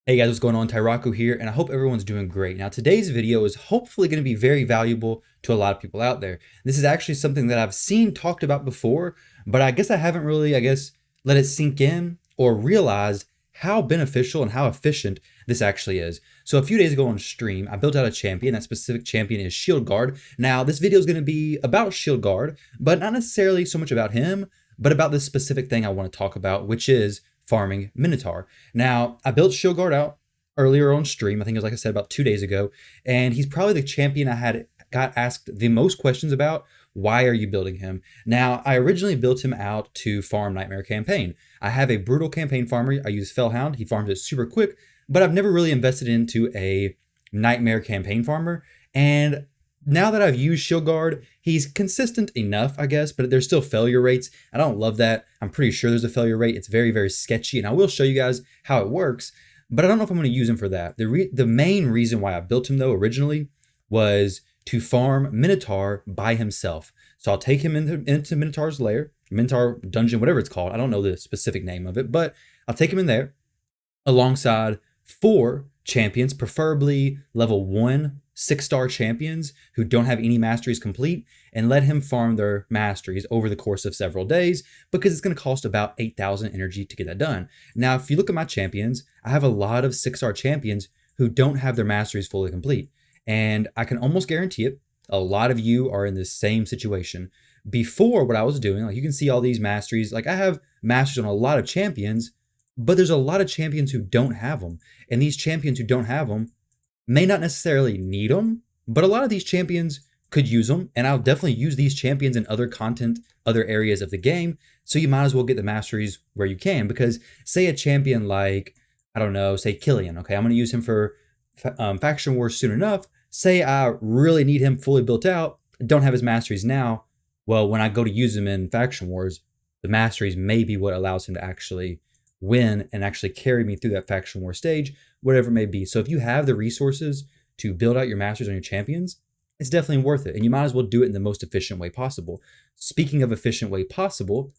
Hey guys, what's going on? Tyrauku here, and I hope everyone's doing great. Now, today's video is hopefully going to be very valuable to a lot of people out there. This is actually something that I've seen talked about before, but I guess I haven't really, let it sink in or realized how beneficial and how efficient this actually is. So a few days ago on stream, I built out a champion. That specific champion is Shieldguard. Now, this video is going to be about Shieldguard, but not necessarily so much about him, but about this specific thing I want to talk about, which is farming Minotaur. Now, I built Shieldguard out earlier on stream. I think it was, like I said, about 2 days ago. And he's probably the champion I got asked the most questions about. Why are you building him? Now, I originally built him out to farm Nightmare Campaign. I have a brutal campaign farmer. I use Fellhound. He farms it super quick, but I've never really invested into a Nightmare Campaign farmer. And now that I've used Shieldguard, he's consistent enough, I guess, but there's still failure rates. I don't love that. I'm pretty sure there's a failure rate. It's very, very sketchy, and I will show you guys how it works, but I don't know if I'm going to use him for that. The main reason why I built him, though, originally was to farm Minotaur by himself. So I'll take him into Minotaur's lair, Minotaur dungeon, whatever it's called. I don't know the specific name of it, but I'll take him in there alongside 4 champions, preferably level 1 6-star champions who don't have any masteries complete, and let him farm their masteries over the course of several days, because it's going to cost about 8,000 energy to get that done. Now, if you look at my champions, I have a lot of 6-star champions who don't have their masteries fully complete. And I can almost guarantee it, a lot of you are in the same situation. Before, what I was doing, like, you can see all these masteries, like I have masteries on a lot of champions, but there's a lot of champions who don't have them. And these champions who don't have them may not necessarily need them, but a lot of these champions could use them, and I'll definitely use these champions in other content, other areas of the game, so you might as well get the masteries where you can, because say a champion like, I don't know, say Killian, okay, I'm going to use him for Faction Wars soon enough. Say I really need him fully built out, don't have his masteries now, well, when I go to use him in Faction Wars, the masteries may be what allows him to actually win and actually carry me through that Faction War stage, whatever it may be. So if you have the resources to build out your masters on your champions, it's definitely worth it. And you might as well do it in the most efficient way possible. Speaking of efficient way possible,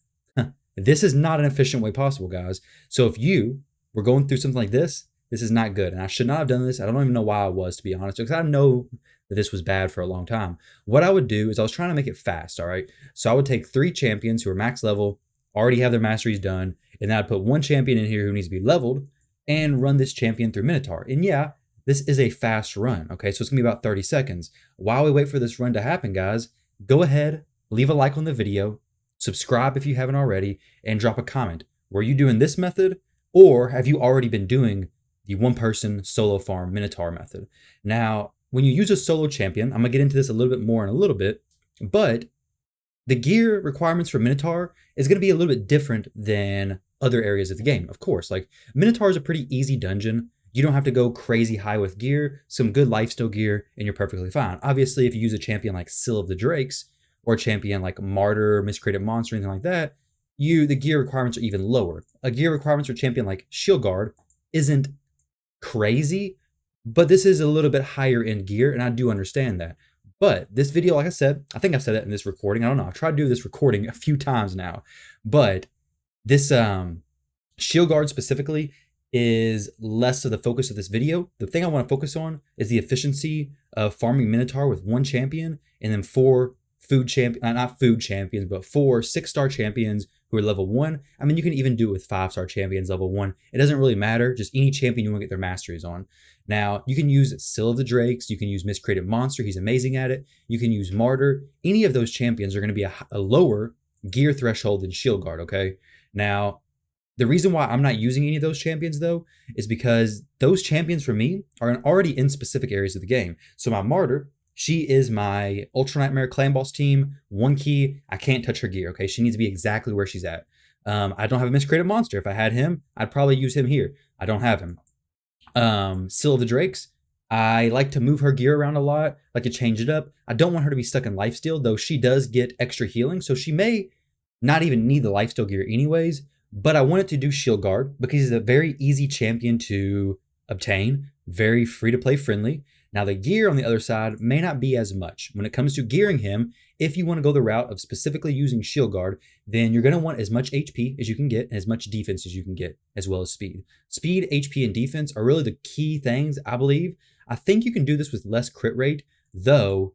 this is not an efficient way possible, guys. So if you were going through something like this is not good. And I should not have done this. I don't even know why I was, to be honest, because I know that this was bad for a long time. What I would do is I was trying to make it fast, all right? So I would take 3 champions who are max level, already have their masteries done, and then I'd put 1 champion in here who needs to be leveled and run this champion through Minotaur. And yeah, this is a fast run, okay? So it's gonna be about 30 seconds. While we wait for this run to happen, guys, go ahead, leave a like on the video, subscribe if you haven't already, and drop a comment. Were you doing this method, or have you already been doing the 1-person solo farm Minotaur method? Now, when you use a solo champion, I'm gonna get into this a little bit more in a little bit, but the gear requirements for Minotaur is going to be a little bit different than other areas of the game, of course. Like, Minotaur is a pretty easy dungeon. You don't have to go crazy high with gear, some good lifesteal gear, and you're perfectly fine. Obviously, if you use a champion like Scyl of the Drakes, or a champion like Martyr, Miscreated Monster, anything like that, the gear requirements are even lower. A gear requirements for a champion like Shieldguard isn't crazy, but this is a little bit higher end gear, and I do understand that. But this video, like I said, I think I've said that in this recording. I don't know. I've tried to do this recording a few times now. But this Shieldguard specifically is less of the focus of this video. The thing I want to focus on is the efficiency of farming Minotaur with 1 champion and then 4 not food champions, but 4 6-star champions who are level 1. I mean, you can even do it with 5-star champions level 1. It doesn't really matter. Just any champion you want to get their masteries on. Now, you can use Scyl of the Drakes. You can use Miscreated Monster. He's amazing at it. You can use Martyr. Any of those champions are going to be a lower gear threshold than Shieldguard, okay? Now, the reason why I'm not using any of those champions, though, is because those champions for me are already in specific areas of the game. So my Martyr, she is my Ultra Nightmare Clan Boss team, 1 key. I can't touch her gear, okay? She needs to be exactly where she's at. I don't have a Miscreated Monster. If I had him, I'd probably use him here. I don't have him. Scyl of the Drakes, I like to move her gear around a lot, like to change it up. I don't want her to be stuck in lifesteal, though she does get extra healing, so she may not even need the lifesteal gear anyways, but I wanted to do Shieldguard because he's a very easy champion to obtain, very free to play friendly. Now the gear on the other side may not be as much. When it comes to gearing him, if you want to go the route of specifically using Shieldguard, then you're going to want as much HP as you can get and as much defense as you can get, as well as speed. Speed, HP, and defense are really the key things, I believe. I think you can do this with less crit rate, though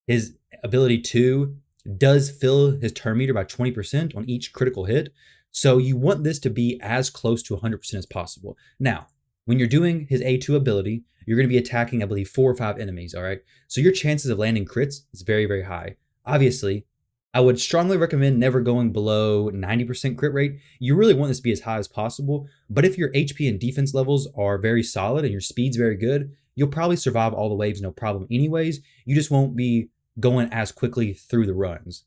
his ability 2 does fill his turn meter by 20% on each critical hit. So you want this to be as close to 100% as possible. Now, when you're doing his A2 ability, you're going to be attacking, I believe, 4 or 5 enemies, all right? So your chances of landing crits is very, very high. Obviously, I would strongly recommend never going below 90% crit rate. You really want this to be as high as possible, but if your HP and defense levels are very solid and your speed's very good, you'll probably survive all the waves no problem anyways. You just won't be going as quickly through the runs.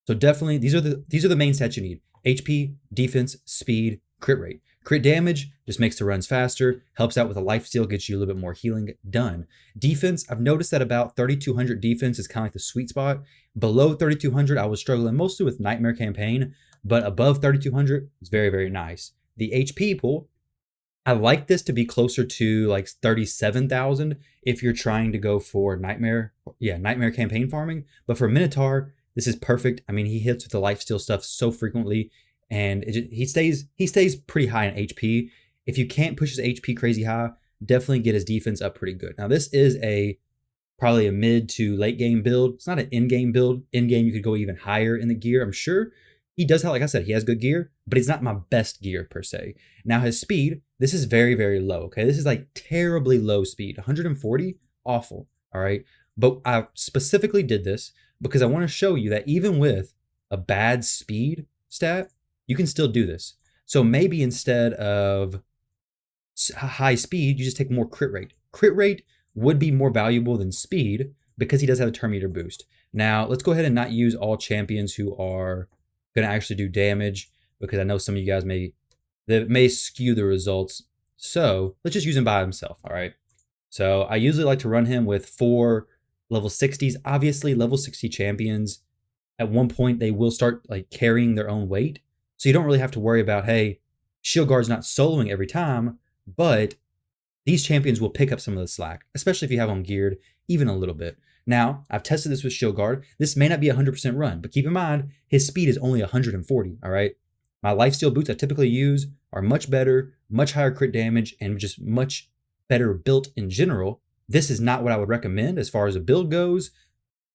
So definitely, these are the main stats you need. HP, defense, speed, crit rate. Crit damage just makes the runs faster, helps out with a lifesteal, gets you a little bit more healing done. Defense, I've noticed that about 3,200 defense is kind of like the sweet spot. Below 3,200, I was struggling mostly with Nightmare Campaign, but above 3,200 is very, very nice. The HP pool, I like this to be closer to like 37,000 if you're trying to go for Nightmare Campaign farming. But for Minotaur, this is perfect. I mean, he hits with the lifesteal stuff so frequently, and he stays pretty high in HP. If you can't push his HP crazy high, definitely get his defense up pretty good. Now, this is probably a mid to late game build. It's not an in-game build. In-game, you could go even higher in the gear, I'm sure. He does have, like I said, he has good gear, but he's not my best gear per se. Now, his speed, this is very, very low, okay? This is like terribly low speed. 140, awful, all right? But I specifically did this because I want to show you that even with a bad speed stat, you can still do this. So maybe instead of high speed, you just take more crit rate. Crit rate would be more valuable than speed because he does have a turn meter boost. Now, let's go ahead and not use all champions who are going to actually do damage, because I know some of you guys may skew the results. So let's just use him by himself, all right? So I usually like to run him with 4 level 60s. Obviously, level 60 champions, at one point, they will start like carrying their own weight. So you don't really have to worry about, hey, Shieldguard's not soloing every time, but these champions will pick up some of the slack, especially if you have them geared even a little bit. Now, I've tested this with Shieldguard. This may not be a 100% run, but keep in mind, his speed is only 140, all right? My lifesteal boots I typically use are much better, much higher crit damage, and just much better built in general. This is not what I would recommend as far as a build goes,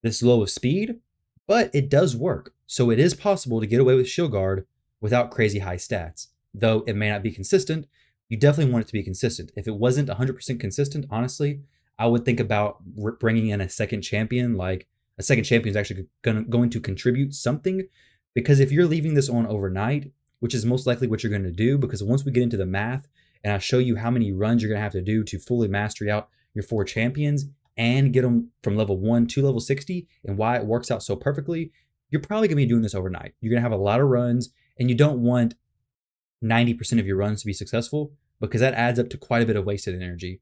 this low of speed, but it does work. So it is possible to get away with Shieldguard without crazy high stats. Though it may not be consistent, you definitely want it to be consistent. If it wasn't 100% consistent, honestly, I would think about bringing in a second champion. Like, a second champion is actually going to contribute something, because if you're leaving this on overnight, which is most likely what you're going to do, because once we get into the math and I show you how many runs you're going to have to do to fully mastery out your 4 champions and get them from level 1 to level 60 and why it works out so perfectly, you're probably going to be doing this overnight. You're going to have a lot of runs, and you don't want 90% of your runs to be successful, because that adds up to quite a bit of wasted energy.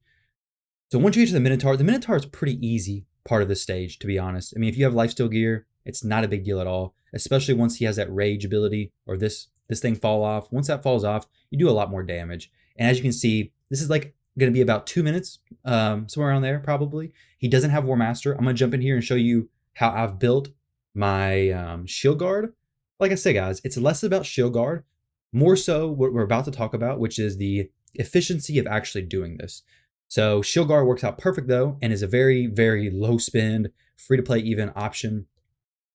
So once you get to the Minotaur is pretty easy part of this stage, to be honest. I mean, if you have lifesteal gear, it's not a big deal at all, especially once he has that rage ability, or this thing fall off. Once that falls off, you do a lot more damage. And as you can see, this is like going to be about 2 minutes, somewhere around there probably. He doesn't have War Master. I'm going to jump in here and show you how I've built my Shieldguard. Like I said, guys, it's less about Shieldguard, more so what we're about to talk about, which is the efficiency of actually doing this. So Shieldguard works out perfect though, and is a very, very low spend, free to play even option.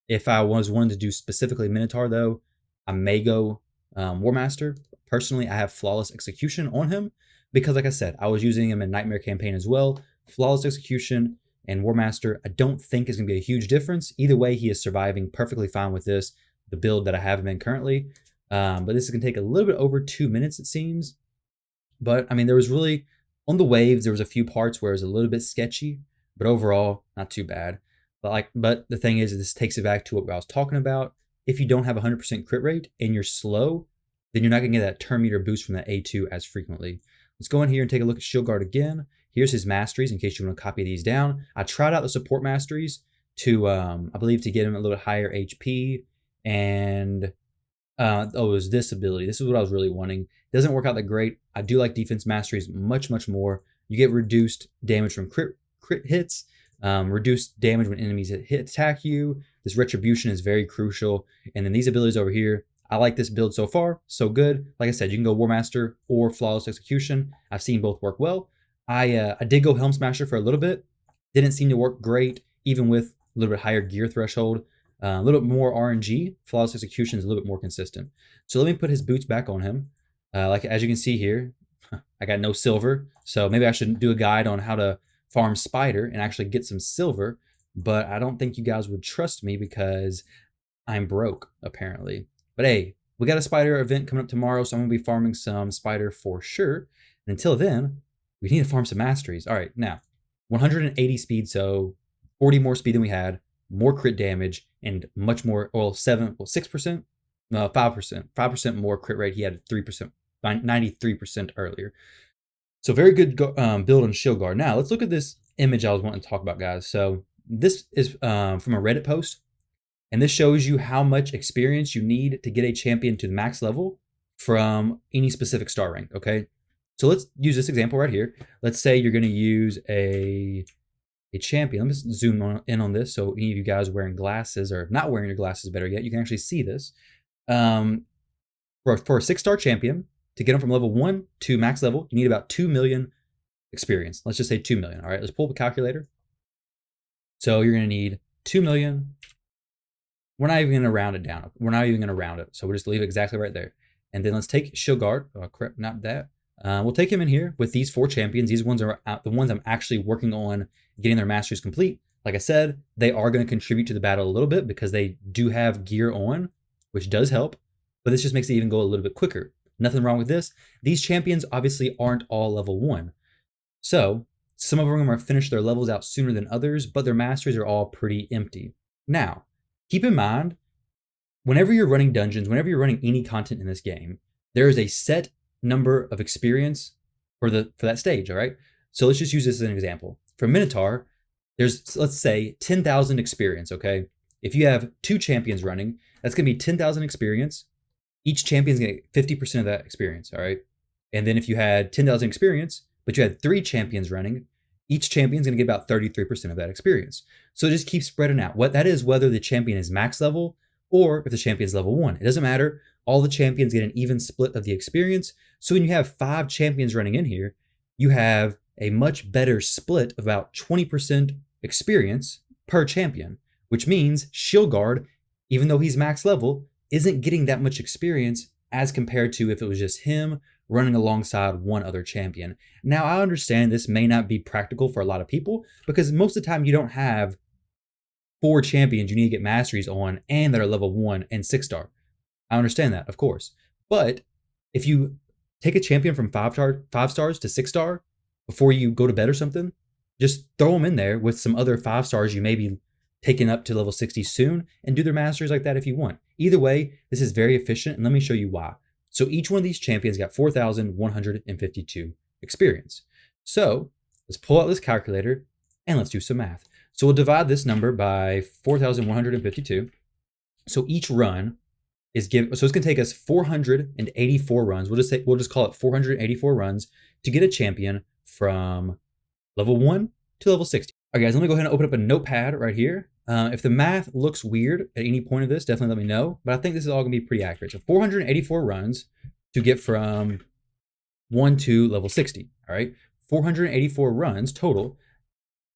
If I was wanting to do specifically Minotaur though, I may go War Master. Personally, I have Flawless Execution on him because, like I said, I was using him in Nightmare Campaign as well. Flawless Execution and War Master, I don't think is going to be a huge difference. Either way, he is surviving perfectly fine with this, the build that I have him in currently. But this is going to take a little bit over 2 minutes, it seems. But, I mean, there was really, on the waves, there was a few parts where it was a little bit sketchy, but overall, not too bad. But the thing is, this takes it back to what I was talking about. If you don't have 100% crit rate and you're slow, then you're not going to get that turn meter boost from that A2 as frequently. Let's go in here and take a look at Shieldguard again. Here's his masteries in case you want to copy these down. I tried out the support masteries to, I believe, to get him a little higher HP. And, it was this ability. This is what I was really wanting. Doesn't work out that great. I do like defense masteries much, much more. You get reduced damage from crit crit hits, reduced damage when enemies attack you. This retribution is very crucial. And then these abilities over here, I like this build so far, so good. Like I said, you can go War Master or Flawless Execution. I've seen both work well. I did go Helm Smasher for a little bit. Didn't seem to work great, even with a little bit higher gear threshold. A little bit more RNG. Flawless Execution is a little bit more consistent. So let me put his boots back on him. Like as you can see here, I got no silver. So maybe I should do a guide on how to farm Spider and actually get some silver. But I don't think you guys would trust me because I'm broke, apparently. But hey, we got a Spider event coming up tomorrow, so I'm going to be farming some Spider for sure. And until then, we need to farm some Masteries. All right, now, 180 speed, so 40 more speed than we had, more crit damage, and much more, 6%? No, 5%. 5% more crit rate. He had 3%, 93% earlier. So very good build on Shieldguard. Now, let's look at this image I was wanting to talk about, guys. So this is from a Reddit post. And this shows you how much experience you need to get a champion to the max level from any specific star rank, okay? So let's use this example right here. Let's say you're going to use a champion. Let me zoom in on this so any of you guys wearing glasses or not wearing your glasses better yet, you can actually see this. For a 6-star champion, to get them from level 1 to max level, you need about 2 million experience. Let's just say 2 million, all right? Let's pull up a calculator. So you're going to need 2 million. We're not even going to round it down. We're not even going to round it. So we'll just leave it exactly right there. And then let's take Shieldguard. Oh, crap, not that. We'll take him in here with these 4 champions. These ones are the ones I'm actually working on getting their masteries complete. Like I said, they are going to contribute to the battle a little bit because they do have gear on, which does help. But this just makes it even go a little bit quicker. Nothing wrong with this. These champions obviously aren't all level 1. So some of them are finished their levels out sooner than others, but their masteries are all pretty empty. Now, keep in mind, whenever you're running dungeons, whenever you're running any content in this game, there is a set number of experience for that stage, all right? So let's just use this as an example. For Minotaur, there's, let's say, 10,000 experience, okay? If you have 2 champions running, that's going to be 10,000 experience. Each champion's going to get 50% of that experience, all right? And then if you had 10,000 experience, but you had 3 champions running, each champion's going to get about 33% of that experience. So it just keeps spreading out. What that is, whether the champion is max level or if the champion's level 1. It doesn't matter. All the champions get an even split of the experience. So when you have 5 champions running in here, you have a much better split of about 20% experience per champion, which means Shieldguard, even though he's max level, isn't getting that much experience as compared to if it was just him running alongside one other champion. Now, I understand this may not be practical for a lot of people because most of the time you don't have 4 champions you need to get masteries on and that are level 1 and 6-star. I understand that, of course. But if you take a champion from 5 stars to 6-star before you go to bed or something, just throw them in there with some other 5 stars you may be taking up to level 60 soon and do their masteries like that if you want. Either way, this is very efficient, and let me show you why. So each one of these champions got 4,152 experience. So let's pull out this calculator and let's do some math. So we'll divide this number by 4,152. So each run is so it's gonna take us 484 runs. We'll just call it 484 runs to get a champion from level 1 to level 60. All right, guys, let me go ahead and open up a notepad right here. If the math looks weird at any point of this, definitely let me know. But I think this is all gonna be pretty accurate. So 484 runs to get from 1 to level 60, all right? 484 runs total.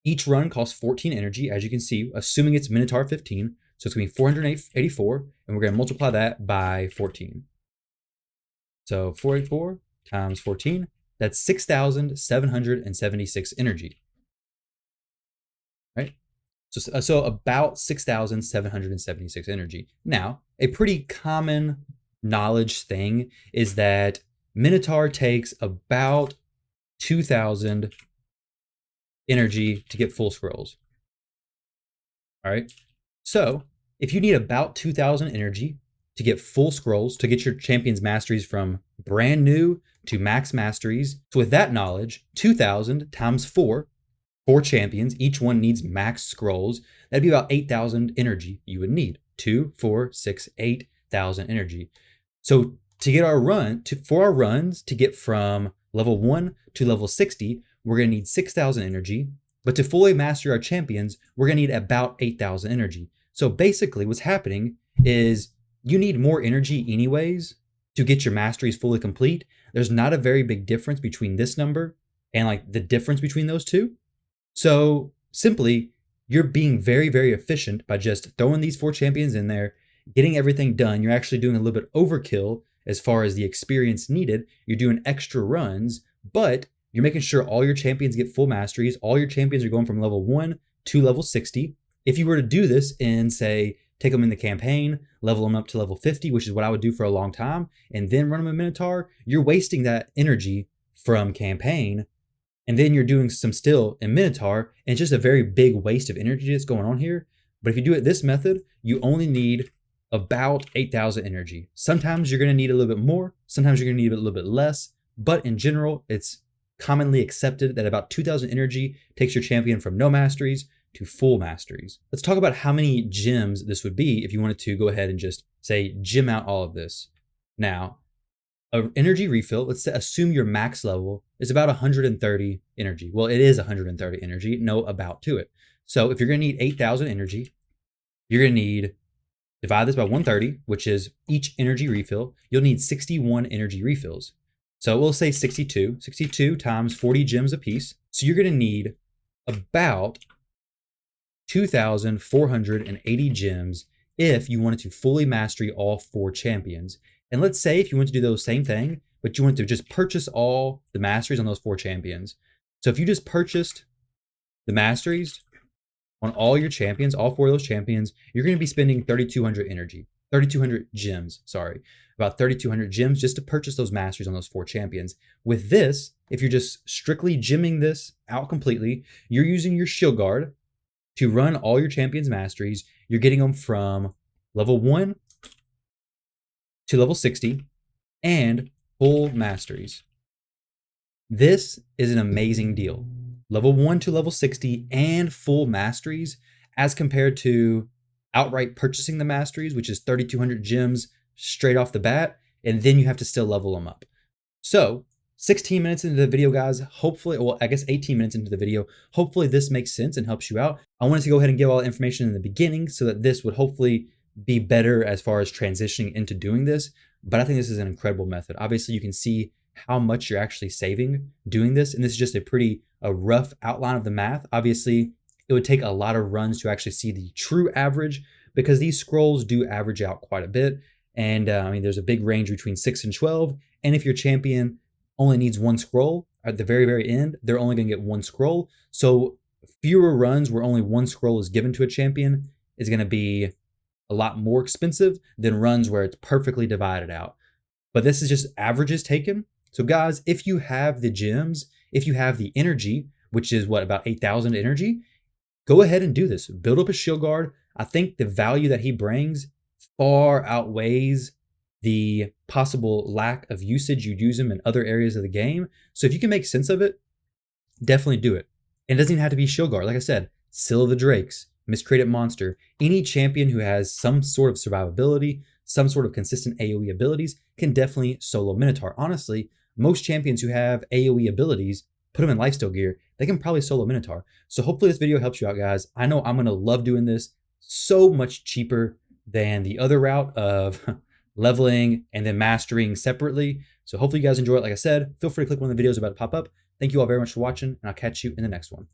Each run costs 14 energy, as you can see, assuming it's Minotaur 15. So it's gonna be 484, and we're gonna multiply that by 14. So 484 times 14, that's 6,776 energy, right? So about 6,776 energy. Now, a pretty common knowledge thing is that Minotaur takes about 2,000 energy to get full scrolls. All right. So if you need about 2,000 energy to get full scrolls, to get your champion's masteries from brand new to max masteries, so with that knowledge, 2,000 times 4 champions, each one needs max scrolls. That'd be about 8,000 energy you would need. 2, 4, 6, 8,000 energy. So to get for our runs to get from level 1 to level 60, we're gonna need 6,000 energy. But to fully master our champions, we're going to need about 8,000 energy. So basically what's happening is you need more energy anyways to get your masteries fully complete. There's not a very big difference between this number and like the difference between those two. So simply, you're being very, very efficient by just throwing these 4 champions in there, getting everything done. You're actually doing a little bit overkill as far as the experience needed. You're doing extra runs, but you're making sure all your champions get full masteries. All your champions are going from level 1 to level 60. If you were to do this and say, take them in the campaign, level them up to level 50, which is what I would do for a long time, and then run them in Minotaur, you're wasting that energy from campaign. And then you're doing some still in Minotaur, and it's just a very big waste of energy that's going on here. But if you do it this method, you only need about 8,000 energy. Sometimes you're going to need a little bit more. Sometimes you're going to need a little bit less. But in general, it's commonly accepted that about 2,000 energy takes your champion from no masteries to full masteries. Let's talk about how many gems this would be if you wanted to go ahead and just say gem out all of this. Now, an energy refill, let's assume your max level is about 130 energy. Well, it is 130 energy, no about to it. So if you're going to need 8,000 energy, you're going to need, divide this by 130, which is each energy refill. You'll need 61 energy refills. So we'll say 62 times 40 gems apiece. So you're going to need about 2,480 gems if you wanted to fully mastery all 4 champions. And let's say if you want to do those same thing, but you want to just purchase all the masteries on those 4 champions. So if you just purchased the masteries on all your champions, all 4 of those champions, you're going to be spending 3,200 energy, 3,200 gems, sorry, about 3,200 gems just to purchase those masteries on those 4 champions. With this, if you're just strictly gemming this out completely, you're using your Shieldguard to run all your champions masteries. You're getting them from level 1 to level 60 and full masteries. This is an amazing deal. Level 1 to level 60 and full masteries as compared to outright purchasing the masteries, which is 3,200 gems straight off the bat, and then you have to still level them up. So 16 minutes into the video, guys, hopefully, well, I guess 18 minutes into the video, hopefully this makes sense and helps you out. I wanted to go ahead and give all the information in the beginning so that this would hopefully be better as far as transitioning into doing this. But I think this is an incredible method. Obviously, you can see how much you're actually saving doing this. And this is just a rough outline of the math. Obviously, it would take a lot of runs to actually see the true average because these scrolls do average out quite a bit. And I mean, there's a big range between 6 and 12. And if your champion only needs 1 scroll at the very, very end, they're only going to get 1 scroll. So fewer runs where only 1 scroll is given to a champion is going to be a lot more expensive than runs where it's perfectly divided out. But this is just averages taken. So guys, if you have the gems, if you have the energy, which is what, about 8,000 energy, go ahead and do this. Build up a Shieldguard. I think the value that he brings far outweighs the possible lack of usage you'd use him in other areas of the game. So if you can make sense of it, definitely do it. And it doesn't even have to be Shieldguard. Like I said, Scyl of the Drakes, miscreated monster, any champion who has some sort of survivability, some sort of consistent AoE abilities can definitely solo Minotaur. Honestly, most champions who have AoE abilities, put them in lifesteal gear, they can probably solo Minotaur. So hopefully this video helps you out, guys. I know I'm going to love doing this. So much cheaper than the other route of leveling and then mastering separately. So hopefully you guys enjoy it. Like I said, feel free to click one of the videos about to pop up. Thank you all very much for watching, and I'll catch you in the next one.